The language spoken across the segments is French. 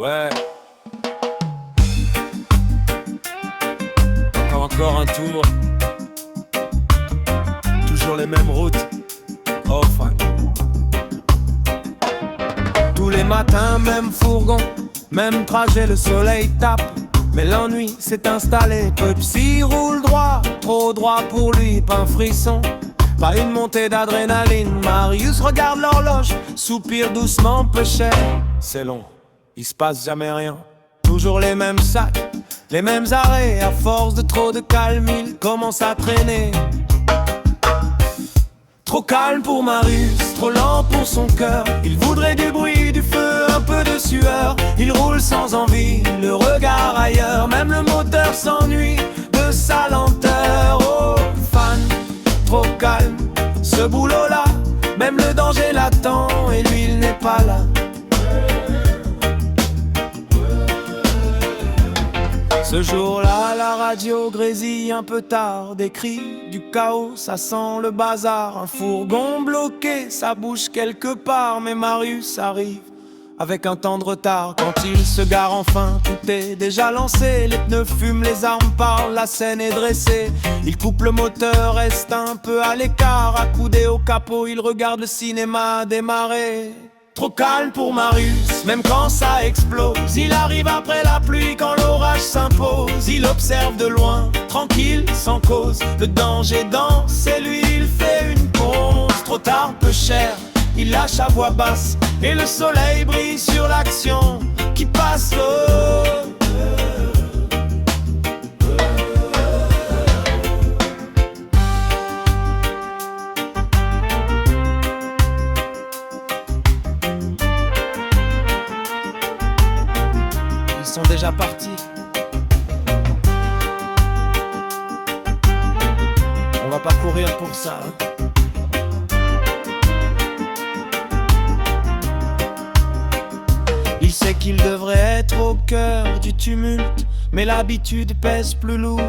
Ouais. Encore un tour. Toujours les mêmes routes. Oh fuck. Tous les matins, même fourgon, même trajet, le soleil tape. Mais l'ennui s'est installé. Pepsi roule droit, trop droit pour lui, pas un frisson, pas une montée d'adrénaline. Marius regarde l'horloge, soupire doucement, peu cher. C'est long, il se passe jamais rien. Toujours les mêmes sacs, les mêmes arrêts. À force de trop de calme, il commence à traîner. Trop calme pour Marius, trop lent pour son cœur. Il voudrait du bruit, du feu, un peu de sueur. Il roule sans envie, le regard ailleurs. Même le moteur s'ennuie de sa lenteur. Oh, fan, trop calme, ce boulot-là. Même le danger l'attend et lui il n'est pas là. Ce jour-là, la radio grésille un peu tard. Des cris, du chaos, ça sent le bazar. Un fourgon bloqué, ça bouge quelque part. Mais Marius arrive avec un temps de retard. Quand il se gare enfin, tout est déjà lancé. Les pneus fument, les armes parlent, la scène est dressée. Il coupe le moteur, reste un peu à l'écart. Accoudé au capot, il regarde le cinéma démarrer. Trop calme pour Marius, même quand ça explose. Il arrive après la pluie quand l'orage s'impose. Il observe de loin, tranquille, sans cause. Le danger danse et lui il fait une pause. Trop tard, peu cher, il lâche à voix basse. Et le soleil brille sur l'action qui passe. Ils sont déjà partis. On va pas courir pour ça. Il sait qu'il devrait être au cœur du tumulte, mais l'habitude pèse plus lourd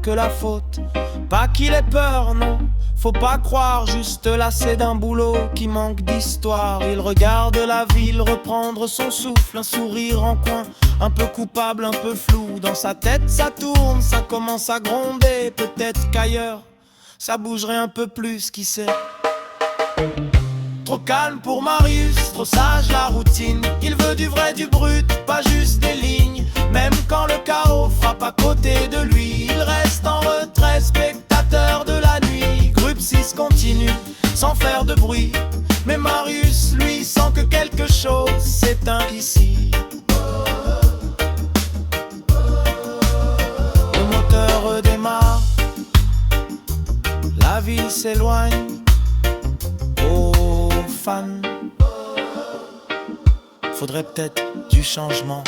que la faute. Pas qu'il ait peur, non, faut pas croire, juste lassé d'un boulot qui manque d'histoire. Il regarde la ville reprendre son souffle, un sourire en coin, un peu coupable, un peu flou. Dans sa tête ça tourne, ça commence à gronder. Peut-être qu'ailleurs ça bougerait un peu plus, qui sait. Trop calme pour Marius, trop sage la routine. Il veut du vrai, du brut, pas juste des lignes. Même quand le chaos frappe à côté de lui, il reste en retrait, spectateur de la nuit. Groupe 6 continue, sans faire de bruit. Mais Marius, lui, sent que quelque chose s'éteint ici. Le moteur redémarre, la ville s'éloigne. Oh, fan, faudrait peut-être du changement.